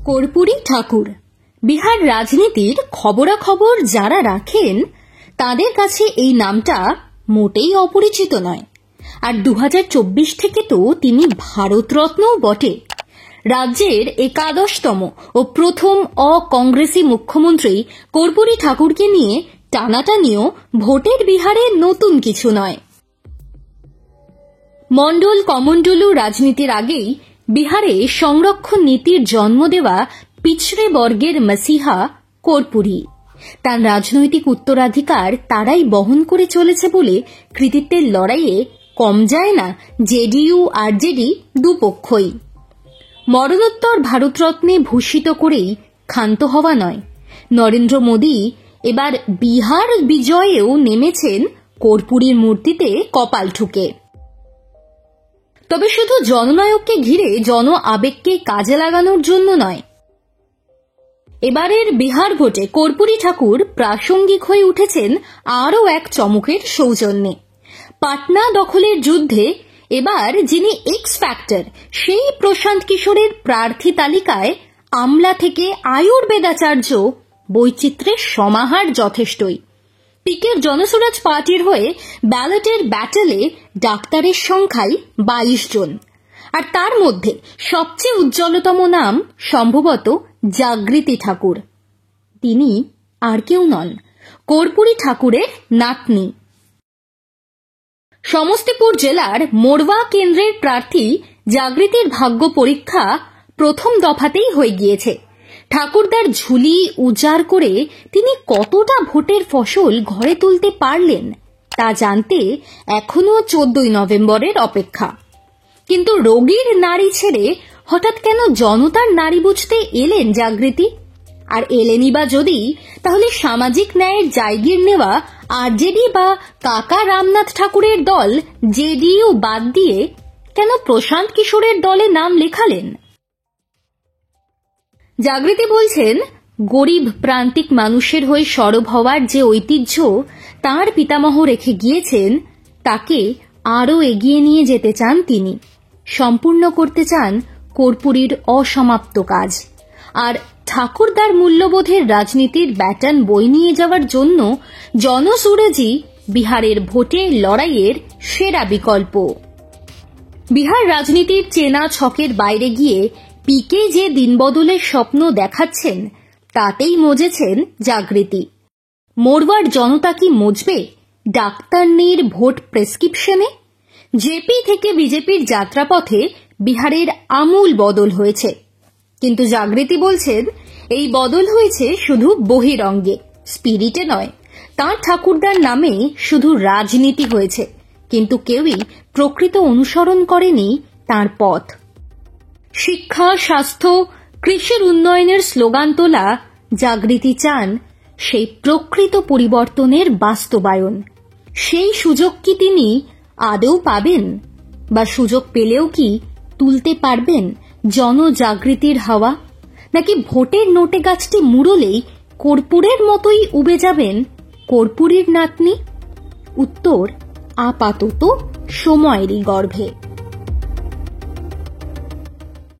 কর্পূরী ঠাকুর বিহার রাজনীতির খবরাখবর যারা রাখেন তাদের কাছে এই নামটা মোটেই অপরিচিত নয়। আর 2024 থেকে তো তিনি ভারতরত্নও বটে। রাজ্যের 11তম ও প্রথম অকংগ্রেসি মুখ্যমন্ত্রী কর্পূরী ঠাকুরকে নিয়ে টানাটানিও ভোটের বিহারে নতুন কিছু নয়। মণ্ডল কমণ্ডলু রাজনীতির আগেই বিহারে সংরক্ষণ নীতির জন্ম দেওয়া পিছড়ে বর্গের মসিহা কর্পূরী। তার রাজনৈতিক উত্তরাধিকার তারাই বহন করে চলেছে বলে কৃতিত্বের লড়াইয়ে কম যায় না জেডিইউ আরজেডি দুপক্ষই। মরণোত্তর ভারতরত্নে ভূষিত করেই ক্ষান্ত হওয়া নয়, নরেন্দ্র মোদী এবার বিহার বিজয়েও নেমেছেন কর্পূরীর মূর্তিতে কপাল ঠুকে। তবে শুধু জননায়ককে ঘিরে জন আবেগকে কাজে লাগানোর জন্য নয়। এবারের বিহার ভোটে কর্পূরী ঠাকুর প্রাসঙ্গিক হয়ে উঠেছেন আরও এক চমকের সৌজন্যে। পাটনা দখলের যুদ্ধে এবার যিনি এক্স ফ্যাক্টর, সেই প্রশান্ত কিশোরের প্রার্থী তালিকায় আমলা থেকে আয়ুর্বেদাচার্য, বৈচিত্র্যের সমাহার যথেষ্টই। পিকের জনসুরাজ পার্টির হয়ে ব্যালটের ব্যাটেলে ডাক্তারের সংখ্যাই 22 জন। আর তার মধ্যে সবচেয়ে উজ্জ্বলতম নাম সম্ভবত জাগৃতি ঠাকুর। তিনি আর কেউ নন, কর্পূরী ঠাকুরের নাতনি। সমস্তিপুর জেলার মোরবা কেন্দ্রের প্রার্থী জাগৃতির ভাগ্য পরীক্ষা প্রথম দফাতেই হয়ে গিয়েছে। ঠাকুরদার ঝুলি উজাড় করে তিনি কতটা ভোটের ফসল ঘরে তুলতে পারলেন তা জানতে এখনো 14 নভেম্বরের অপেক্ষা। কিন্তু রোগীর নারী ছেড়ে হঠাৎ কেন জনতার নারী বুঝতে এলেন জাগৃতি? আর এলেনই বা যদি, তাহলে সামাজিক ন্যায়ের জায়গির নেওয়া আরজেডি বা কাকা রামনাথ ঠাকুরের দল জেডিইউ বাদ দিয়ে কেন প্রশান্ত কিশোরের দলে নাম লেখালেন? জাগৃতি বলছেন, গরিব প্রান্তিক মানুষের হয়ে সরব হওয়ার যে ঐতিহ্য তাঁর পিতামহ রেখে গিয়েছেন, তাকে আরও এগিয়ে নিয়ে যেতে চান তিনি। সম্পূর্ণ করতে চান কর্পূরীর অসমাপ্ত কাজ। আর ঠাকুরদার মূল্যবোধের রাজনীতির ব্যাটন বই নিয়ে যাওয়ার জন্য জনসুরজই বিহারের ভোটের লড়াইয়ের সেরা বিকল্প। বিহার রাজনীতির চেনা ছকের বাইরে গিয়ে পিকে যে দিনবদলের স্বপ্ন দেখাচ্ছেন তাতেই মজেছেন জাগৃতি। মোরবার জনতা কি মজবে ডাক্তারনির ভোট প্রেসক্রিপশনে? জেপি থেকে বিজেপির যাত্রাপথে বিহারের আমূল বদল হয়েছে। কিন্তু জাগৃতি বলছেন, এই বদল হয়েছে শুধু বহিরঙ্গে, স্পিরিটে নয়। তাঁর ঠাকুরদার নামে শুধু রাজনীতি হয়েছে, কিন্তু কেউই প্রকৃত অনুসরণ করেনি তাঁর পথ। শিক্ষা, স্বাস্থ্য, কৃষির উন্নয়নের স্লোগান তোলা জাগৃতি চান সেই প্রকৃত পরিবর্তনের বাস্তবায়ন। সেই সুযোগ কি তিনি আদৌ পাবেন? বা সুযোগ পেলেও কি তুলতে পারবেন জনজাগৃতির হাওয়া? নাকি ভোটের নোটে গাছটি মুড়লেই কর্পূরের মতোই উবে যাবেন কর্পূরীর নাতনি? উত্তর আপাতত সময়েরই গর্ভে।